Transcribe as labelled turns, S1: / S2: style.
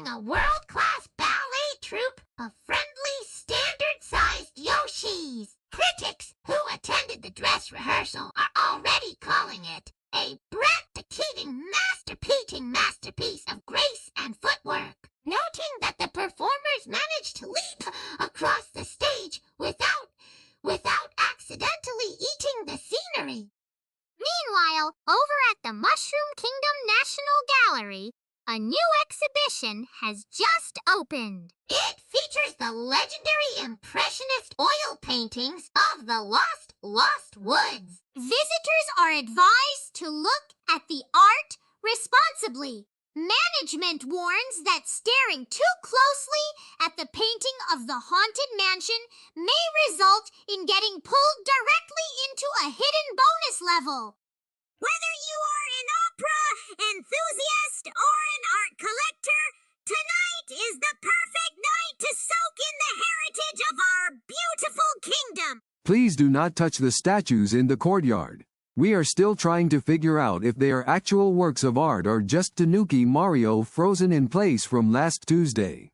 S1: featuring a world-class ballet troupe of friendly, standard-sized Yoshis. Critics who attended the dress rehearsal are already calling it a breathtaking masterpiece of grace and footwork, noting that the performers managed to leap across the stage without accidentally eating the scenery.
S2: Meanwhile, over at the Mushroom Kingdom National Gallery, a new exhibition has just opened.
S1: It features the legendary impressionist oil paintings of the lost woods.
S2: Visitors are advised to look at the art responsibly. Management warns that staring too closely at the painting of the haunted mansion may result in getting pulled directly into a hidden bonus level.
S3: Whether you are an opera enthusiast or an art collector, tonight is the perfect night to soak in the heritage of our beautiful kingdom.
S4: Please do not touch the statues in the courtyard. We are still trying to figure out if they are actual works of art or just Tanuki Mario frozen in place from last Tuesday.